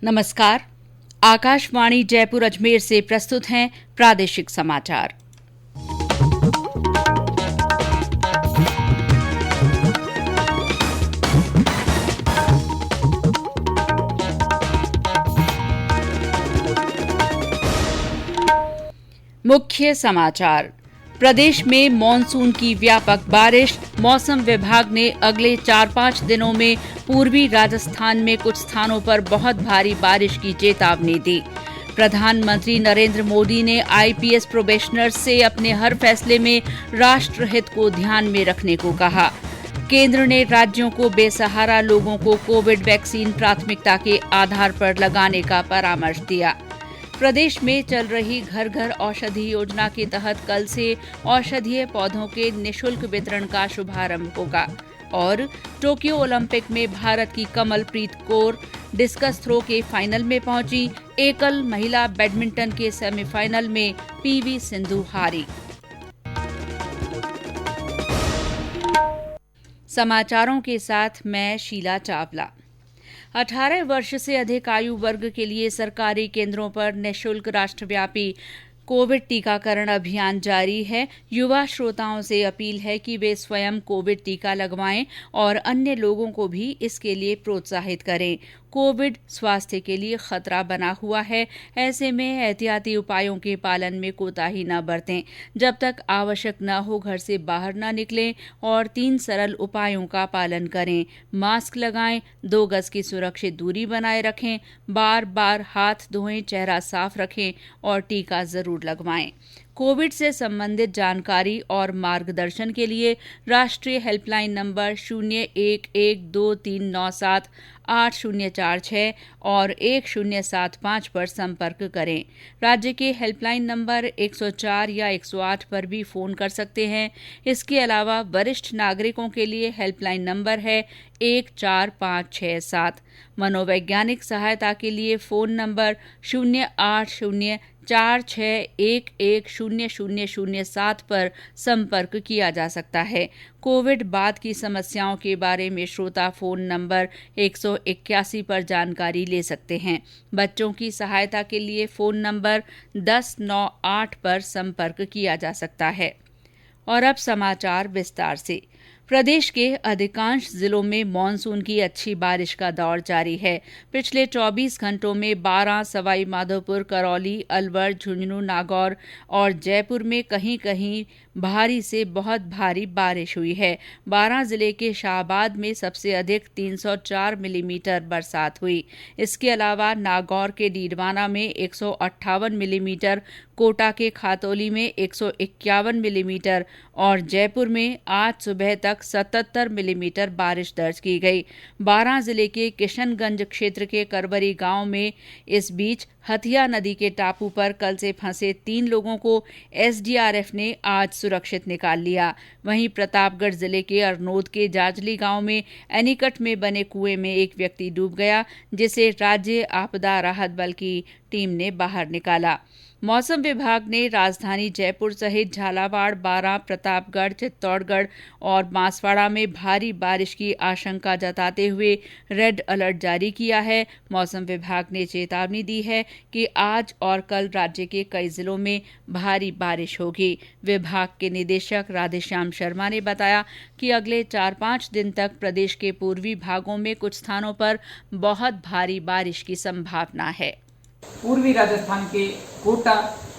नमस्कार। आकाशवाणी जयपुर अजमेर से प्रस्तुत हैं प्रादेशिक समाचार। मुख्य समाचार। प्रदेश में मानसून की व्यापक बारिश। मौसम विभाग ने अगले 4-5 दिनों में पूर्वी राजस्थान में कुछ स्थानों पर बहुत भारी बारिश की चेतावनी दी। प्रधानमंत्री नरेंद्र मोदी ने आईपीएस प्रोबेशनर्स से अपने हर फैसले में राष्ट्रहित को ध्यान में रखने को कहा। केंद्र ने राज्यों को बेसहारा लोगों को कोविड वैक्सीन प्राथमिकता के आधार पर लगाने का परामर्श दिया। प्रदेश में चल रही घर घर औषधि योजना के तहत कल से औषधीय पौधों के निःशुल्क वितरण का शुभारंभ होगा। और टोक्यो ओलंपिक में भारत की कमलप्रीत कौर डिस्कस थ्रो के फाइनल में पहुंची। एकल महिला बैडमिंटन के सेमीफाइनल में पीवी सिंधु हारी। समाचारों के साथ मैं शीला चावला। 18 वर्ष से अधिक आयु वर्ग के लिए सरकारी केंद्रों पर निःशुल्क राष्ट्रव्यापी कोविड टीकाकरण अभियान जारी है। युवा श्रोताओं से अपील है कि वे स्वयं कोविड टीका लगवाएं और अन्य लोगों को भी इसके लिए प्रोत्साहित करें। कोविड स्वास्थ्य के लिए खतरा बना हुआ है, ऐसे में एहतियाती उपायों के पालन में कोताही न बरतें। जब तक आवश्यक न हो घर से बाहर न निकलें और 3 सरल उपायों का पालन करें। मास्क लगाएं, 2 गज की सुरक्षित दूरी बनाए रखें, बार बार हाथ धोएं, चेहरा साफ रखें और टीका जरूर लगवाएं। कोविड से संबंधित जानकारी और मार्गदर्शन के लिए राष्ट्रीय हेल्पलाइन नंबर 0112397804 और 1075 पर संपर्क करें। राज्य के हेल्पलाइन नंबर 104 या 108 पर भी फोन कर सकते हैं। इसके अलावा वरिष्ठ नागरिकों के लिए हेल्पलाइन नंबर है 14567। मनोवैज्ञानिक सहायता के लिए फोन नंबर 0804611007 पर संपर्क किया जा सकता है। कोविड बाद की समस्याओं के बारे में श्रोता फोन नंबर 181 पर जानकारी ले सकते हैं। बच्चों की सहायता के लिए फोन नंबर 1098 पर संपर्क किया जा सकता है। और अब समाचार विस्तार से। प्रदेश के अधिकांश जिलों में मानसून की अच्छी बारिश का दौर जारी है। पिछले 24 घंटों में 12, सवाई माधोपुर, करौली, अलवर, झुंझुनू, नागौर और जयपुर में कहीं कहीं भारी से बहुत भारी बारिश हुई है। 12 जिले के शाहबाद में सबसे अधिक 304 मिलीमीटर बरसात हुई। इसके अलावा नागौर के डीडवाना में 158 मिलीमीटर, कोटा के खातौली में 151 मिलीमीटर और जयपुर में आज सुबह तक 77 मिलीमीटर बारिश दर्ज की गई। 12 जिले के किशनगंज क्षेत्र के करवरी गांव में इस बीच हथिया नदी के टापू पर कल से फंसे 3 लोगों को एसडीआरएफ ने आज सुरक्षित निकाल लिया। वहीं प्रतापगढ़ जिले के अरनोद के जाजली गांव में एनीकट में बने कुएं में एक व्यक्ति डूब गया, जिसे राज्य आपदा राहत बल की टीम ने बाहर निकाला। मौसम विभाग ने राजधानी जयपुर सहित झालावाड़, बारां, प्रतापगढ़, चित्तौड़गढ़ और बांसवाड़ा में भारी बारिश की आशंका जताते हुए रेड अलर्ट जारी किया है। मौसम विभाग ने चेतावनी दी है कि आज और कल राज्य के कई जिलों में भारी बारिश होगी। विभाग के निदेशक राधेश्याम शर्मा ने बताया कि अगले 4-5 दिन तक प्रदेश के पूर्वी भागों में कुछ स्थानों पर बहुत भारी बारिश की संभावना है। पूर्वी राजस्थान के कोटा,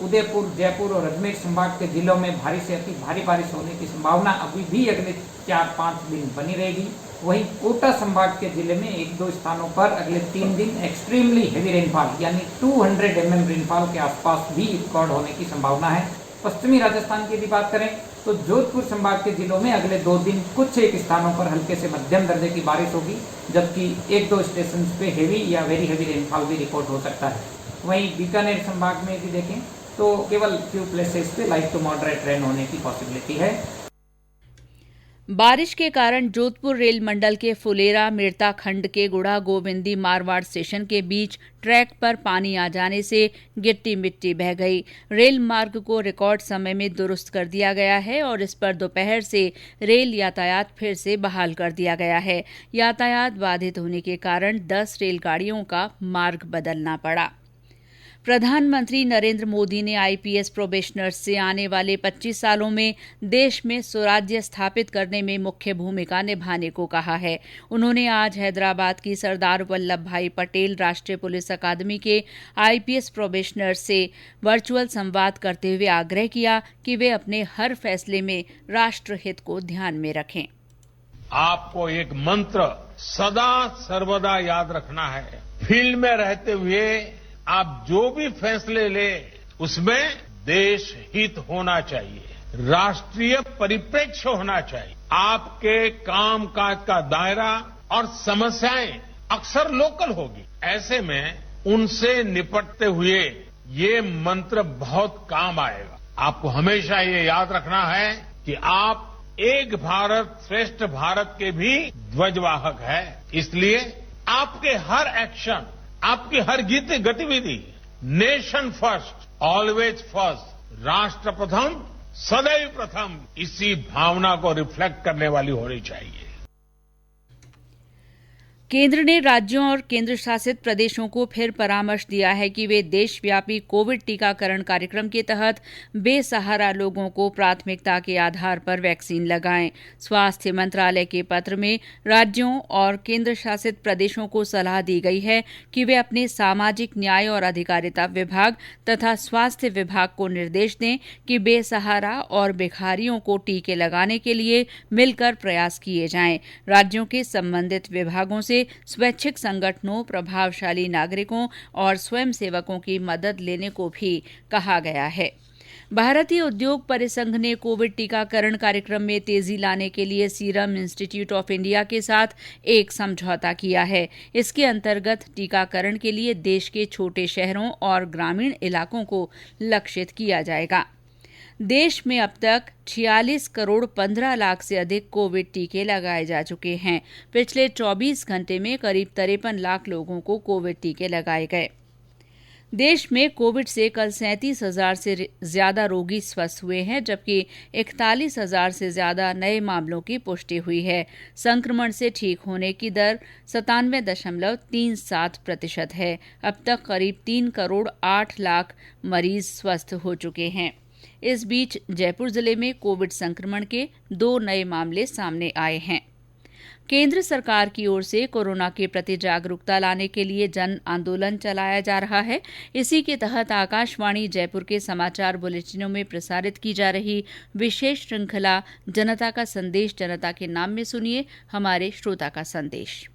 उदयपुर, जयपुर और अजमेर संभाग के जिलों में भारी से अति भारी बारिश होने की संभावना अभी भी अगले 4-5 दिन बनी रहेगी। वहीं कोटा संभाग के जिले में 1-2 स्थानों पर अगले 3 दिन एक्सट्रीमली हेवी रेनफॉल यानी 200 mm रेनफॉल के आसपास भी रिकॉर्ड होने की संभावना है। पश्चिमी राजस्थान की भी बात करें तो जोधपुर संभाग के जिलों में अगले 2 दिन कुछ एक स्थानों पर हल्के से मध्यम दर्जे की बारिश होगी, जबकि 1-2 स्टेशन पे हेवी या वेरी हेवी रेनफॉल भी रिकॉर्ड हो सकता है। वहीं बीकानेर संभाग में भी देखें तो केवल फ्यू प्लेसेस पे लाइट टू मॉडरेट रेन होने की पॉसिबिलिटी है। बारिश के कारण जोधपुर रेल मंडल के फुलेरा मिर्ता खंड के गुड़ा गोविंदी मारवाड़ स्टेशन के बीच ट्रैक पर पानी आ जाने से गिट्टी मिट्टी बह गई। रेल मार्ग को रिकॉर्ड समय में दुरुस्त कर दिया गया है और इस पर दोपहर से रेल यातायात फिर से बहाल कर दिया गया है। यातायात बाधित होने के कारण 10 रेलगाड़ियों का मार्ग बदलना पड़ा। प्रधानमंत्री नरेंद्र मोदी ने आईपीएस प्रोबेशनर्स से आने वाले 25 सालों में देश में स्वराज्य स्थापित करने में मुख्य भूमिका निभाने को कहा है। उन्होंने आज हैदराबाद की सरदार वल्लभ भाई पटेल राष्ट्रीय पुलिस अकादमी के आईपीएस प्रोबेशनर्स से वर्चुअल संवाद करते हुए आग्रह किया कि वे अपने हर फैसले में राष्ट्रहित को ध्यान में रखें। आपको एक मंत्र सदा सर्वदा याद रखना है। फील्ड में रहते हुए आप जो भी फैसले ले उसमें देश हित होना चाहिए, राष्ट्रीय परिप्रेक्ष्य होना चाहिए। आपके कामकाज का दायरा और समस्याएं अक्सर लोकल होगी। ऐसे में उनसे निपटते हुए ये मंत्र बहुत काम आएगा। आपको हमेशा ये याद रखना है कि आप एक भारत श्रेष्ठ भारत के भी ध्वजवाहक है। इसलिए आपके हर एक्शन, आपकी हर गतिविधि नेशन फर्स्ट, ऑलवेज फर्स्ट, राष्ट्र प्रथम, सदैव प्रथम, इसी भावना को रिफ्लेक्ट करने वाली होनी चाहिए। केंद्र ने राज्यों और केंद्र शासित प्रदेशों को फिर परामर्श दिया है कि वे देशव्यापी कोविड टीकाकरण कार्यक्रम के तहत बेसहारा लोगों को प्राथमिकता के आधार पर वैक्सीन लगाएं। स्वास्थ्य मंत्रालय के पत्र में राज्यों और केंद्र शासित प्रदेशों को सलाह दी गई है कि वे अपने सामाजिक न्याय और अधिकारिता विभाग तथा स्वास्थ्य विभाग को निर्देश दें कि बेसहारा और भिखारियों को टीके लगाने के लिए मिलकर प्रयास किए जाएं। राज्यों के संबंधित विभागों से स्वैच्छिक संगठनों, प्रभावशाली नागरिकों और स्वयंसेवकों की मदद लेने को भी कहा गया है। भारतीय उद्योग परिसंघ ने कोविड टीकाकरण कार्यक्रम में तेजी लाने के लिए सीरम इंस्टीट्यूट ऑफ इंडिया के साथ एक समझौता किया है। इसके अंतर्गत टीकाकरण के लिए देश के छोटे शहरों और ग्रामीण इलाकों को लक्षित किया जाएगा। देश में अब तक 46 करोड़ 15 लाख से अधिक कोविड टीके लगाए जा चुके हैं। पिछले 24 घंटे में करीब 53 लाख लोगों को कोविड टीके लगाए गए। देश में कोविड से कल 37,000 से ज्यादा रोगी स्वस्थ हुए हैं, जबकि 41,000 से ज्यादा नए मामलों की पुष्टि हुई है। संक्रमण से ठीक होने की दर 97.37% है। अब तक करीब 3 करोड़ 8 लाख मरीज स्वस्थ हो चुके हैं। इस बीच जयपुर जिले में कोविड संक्रमण के 2 नए मामले सामने आए हैं। केंद्र सरकार की ओर से कोरोना के प्रति जागरूकता लाने के लिए जन आंदोलन चलाया जा रहा है। इसी के तहत आकाशवाणी जयपुर के समाचार बुलेटिनों में प्रसारित की जा रही विशेष श्रृंखला जनता का संदेश जनता के नाम में सुनिए हमारे श्रोता का संदेश।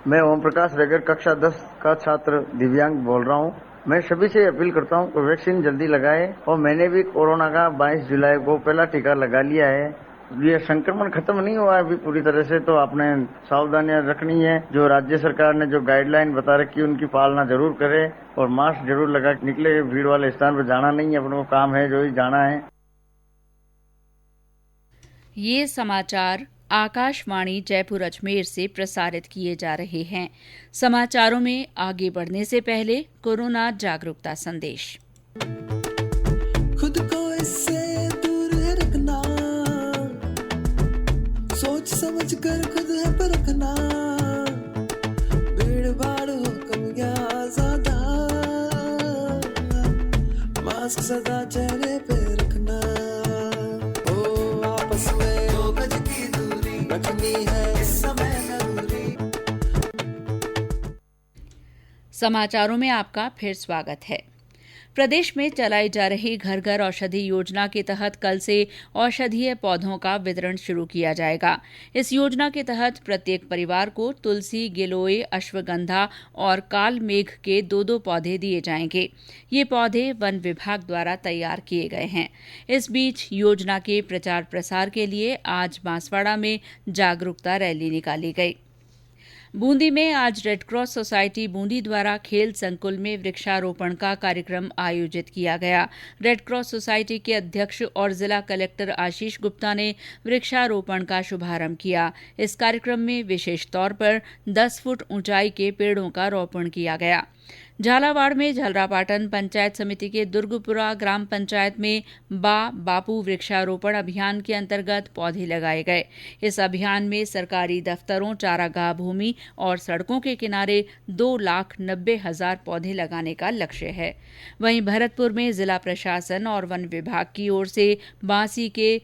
मैं ओम प्रकाश रेगर कक्षा 10 का छात्र दिव्यांग बोल रहा हूँ। मैं सभी से अपील करता हूँ कि वैक्सीन जल्दी लगाए और मैंने भी कोरोना का 22 जुलाई को पहला टीका लगा लिया है। ये संक्रमण खत्म नहीं हुआ है अभी पूरी तरह से, तो आपने सावधानियां रखनी है। जो राज्य सरकार ने जो गाइडलाइन बता रखी है उनकी पालना जरूर करे और मास्क जरूर लगा के निकले। भीड़ वाले स्थान पर जाना नहीं है, अपने को काम है जो ही जाना है। ये समाचार आकाशवाणी जयपुर अजमेर से प्रसारित किए जा रहे हैं। समाचारों में आगे बढ़ने से पहले कोरोना जागरूकता संदेश। खुद को इससे दूर रखना, सोच समझ कर खुद है परखना। भीड़ भाड़ हो कम या ज्यादा, मास्क सदा चेहरे पे रखना। ओ आपस में 2 गज की दूरी रखनी है इस समय जरूरी। समाचारों में आपका फिर स्वागत है। प्रदेश में चलाई जा रही घर घर औषधि योजना के तहत कल से औषधीय पौधों का वितरण शुरू किया जाएगा। इस योजना के तहत प्रत्येक परिवार को तुलसी, गिलोय, अश्वगंधा और काल मेघ के 2-2 पौधे दिए जाएंगे। ये पौधे वन विभाग द्वारा तैयार किए गए हैं। इस बीच योजना के प्रचार प्रसार के लिए आज बांसवाड़ा में जागरूकता रैली निकाली गई। बूंदी में आज रेड क्रॉस सोसाइटी बूंदी द्वारा खेल संकुल में वृक्षारोपण का कार्यक्रम आयोजित किया गया। रेड क्रॉस सोसाइटी के अध्यक्ष और जिला कलेक्टर आशीष गुप्ता ने वृक्षारोपण का शुभारंभ किया। इस कार्यक्रम में विशेष तौर पर 10 फुट ऊंचाई के पेड़ों का रोपण किया गया। झालावाड़ में झलरापाटन पंचायत समिति के दुर्गपुरा ग्राम पंचायत में बापू वृक्षारोपण अभियान के अंतर्गत पौधे लगाए गए। इस अभियान में सरकारी दफ्तरों, चारागाह भूमि और सड़कों के किनारे 2,90,000 पौधे लगाने का लक्ष्य है। वहीं भरतपुर में जिला प्रशासन और वन विभाग की ओर से बांसी के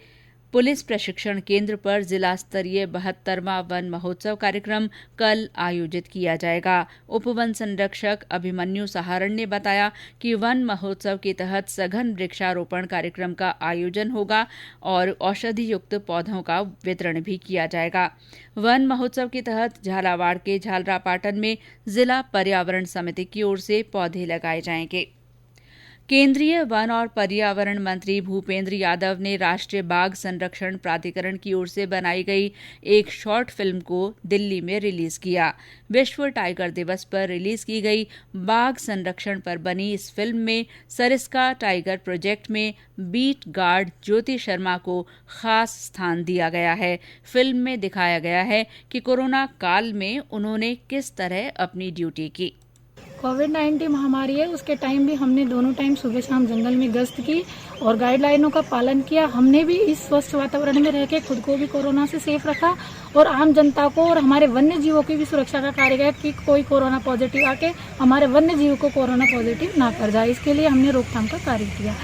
पुलिस प्रशिक्षण केंद्र पर जिला स्तरीय 72वां वन महोत्सव कार्यक्रम कल आयोजित किया जाएगा। उप वन संरक्षक अभिमन्यु सहारण ने बताया कि वन महोत्सव के तहत सघन वृक्षारोपण कार्यक्रम का आयोजन होगा और औषधि युक्त पौधों का वितरण भी किया जाएगा। वन महोत्सव के तहत झालावाड़ के झालरापाटन में जिला पर्यावरण समिति की ओर से पौधे लगाए जाएंगे। केंद्रीय वन और पर्यावरण मंत्री भूपेंद्र यादव ने राष्ट्रीय बाघ संरक्षण प्राधिकरण की ओर से बनाई गई एक शॉर्ट फिल्म को दिल्ली में रिलीज किया। विश्व टाइगर दिवस पर रिलीज की गई बाघ संरक्षण पर बनी इस फिल्म में सरिस्का टाइगर प्रोजेक्ट में बीट गार्ड ज्योति शर्मा को खास स्थान दिया गया है। फिल्म में दिखाया गया है कि कोरोना काल में उन्होंने किस तरह अपनी ड्यूटी की। कोविड-19 महामारी है, उसके टाइम भी हमने दोनों टाइम सुबह शाम जंगल में गश्त की और गाइडलाइनों का पालन किया। हमने भी इस स्वस्थ वातावरण में रह के खुद को भी कोरोना से सेफ रखा और आम जनता को और हमारे वन्य जीवों की भी सुरक्षा का कार्य किया कि कोई कोरोना पॉजिटिव आके हमारे वन्य जीव को कोरोना पॉजिटिव ना कर जाए। इसके लिए हमने रोकथाम का कार्य किया।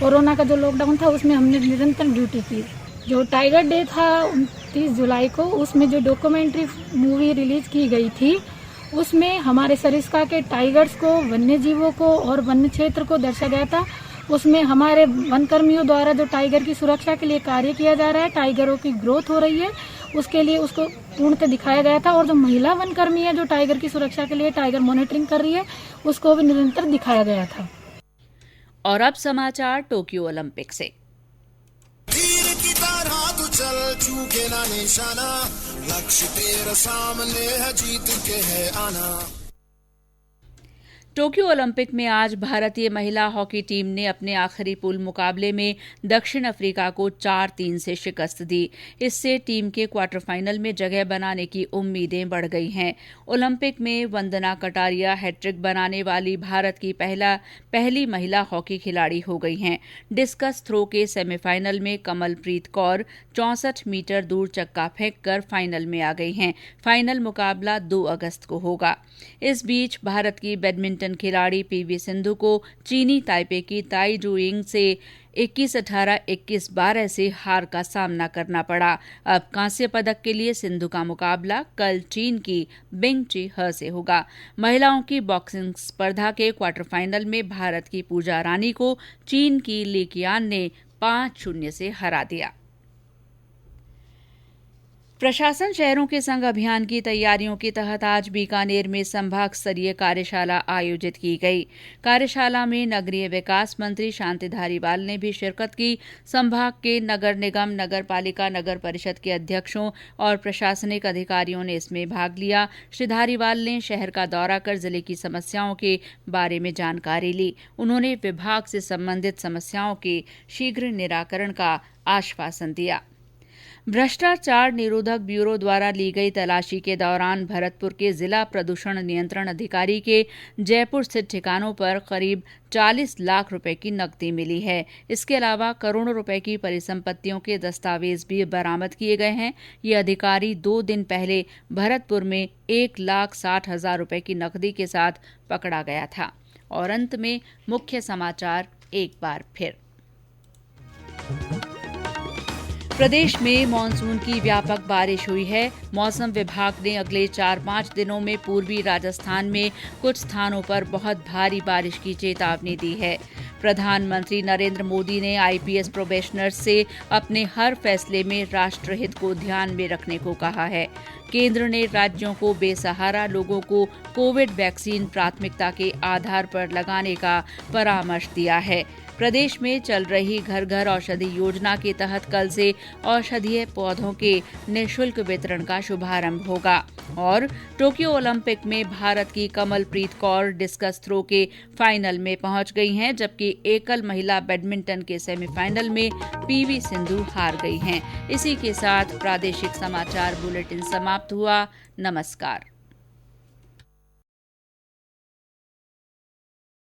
कोरोना का जो लॉकडाउन था उसमें हमने निरंतर ड्यूटी की। जो टाइगर डे था 29 जुलाई को, उसमें जो डॉक्यूमेंट्री मूवी रिलीज की गई थी उसमें हमारे सरिस्का के टाइगर्स को, वन्य जीवों को और वन्य क्षेत्र को दर्शाया गया था। उसमें हमारे वन कर्मियों द्वारा जो टाइगर की सुरक्षा के लिए कार्य किया जा रहा है, टाइगरों की ग्रोथ हो रही है, उसके लिए उसको पूर्णतः दिखाया गया था। और जो महिला वन कर्मी है जो टाइगर की सुरक्षा के लिए टाइगर मॉनिटरिंग कर रही है, उसको भी निरंतर दिखाया गया था। और अब समाचार टोक्यो ओलंपिक से। चल चूके ना निशाना, लक्ष्य तेरा सामने है, जीत के है आना। टोक्यो ओलंपिक में आज भारतीय महिला हॉकी टीम ने अपने आखिरी पूल मुकाबले में दक्षिण अफ्रीका को 4-3 से शिकस्त दी। इससे टीम के क्वार्टर फाइनल में जगह बनाने की उम्मीदें बढ़ गई हैं। ओलंपिक में वंदना कटारिया हैट्रिक बनाने वाली भारत की पहली महिला हॉकी खिलाड़ी हो गई हैं। डिस्कस थ्रो के सेमीफाइनल में कमलप्रीत कौर 64 मीटर दूर चक्का फेंककर फाइनल में आ गई हैं। फाइनल मुकाबला 2 अगस्त को होगा। इस बीच भारत की बैडमिंटन खिलाड़ी पीवी सिंधु को चीनी ताइपे की ताई जुइंग से 21-18, 21-12 से हार का सामना करना पड़ा। अब कांस्य पदक के लिए सिंधु का मुकाबला कल चीन की बिंग ची हे से होगा। महिलाओं की बॉक्सिंग स्पर्धा के क्वार्टर फाइनल में भारत की पूजा रानी को चीन की ली कीयान ने 5-0 से हरा दिया। प्रशासन शहरों के संग अभियान की तैयारियों के तहत आज बीकानेर में संभाग स्तरीय कार्यशाला आयोजित की गई। कार्यशाला में नगरीय विकास मंत्री शांति धारीवाल ने भी शिरकत की। संभाग के नगर निगम, नगर पालिका, नगर परिषद के अध्यक्षों और प्रशासनिक अधिकारियों ने इसमें भाग लिया। श्री धारीवाल ने शहर का दौरा कर जिले की समस्याओं के बारे में जानकारी ली। उन्होंने विभाग से संबंधित समस्याओं के शीघ्र निराकरण का आश्वासन दिया। भ्रष्टाचार निरोधक ब्यूरो द्वारा ली गई तलाशी के दौरान भरतपुर के जिला प्रदूषण नियंत्रण अधिकारी के जयपुर स्थित ठिकानों पर करीब 40 लाख रुपए की नकदी मिली है। इसके अलावा करोड़ों रुपए की परिसंपत्तियों के दस्तावेज भी बरामद किए गए हैं। ये अधिकारी 2 दिन पहले भरतपुर में 1,60,000 रुपए की नकदी के साथ पकड़ा गया था। और अंत में मुख्य समाचार एक बार फिर। प्रदेश में मानसून की व्यापक बारिश हुई है। मौसम विभाग ने अगले 4-5 दिनों में पूर्वी राजस्थान में कुछ स्थानों पर बहुत भारी बारिश की चेतावनी दी है। प्रधानमंत्री नरेंद्र मोदी ने आईपीएस प्रोबेशनर्स से अपने हर फैसले में राष्ट्रहित को ध्यान में रखने को कहा है। केंद्र ने राज्यों को बेसहारा लोगों को कोविड वैक्सीन प्राथमिकता के आधार पर लगाने का परामर्श दिया है। प्रदेश में चल रही घर घर औषधि योजना के तहत कल से औषधीय पौधों के निःशुल्क वितरण का शुभारंभ होगा। और टोक्यो ओलंपिक में भारत की कमलप्रीत कौर डिस्कस थ्रो के फाइनल में पहुंच गई हैं, जबकि एकल महिला बैडमिंटन के सेमीफाइनल में पीवी सिंधु हार गई हैं। इसी के साथ प्रादेशिक समाचार बुलेटिन समाप्त हुआ। नमस्कार।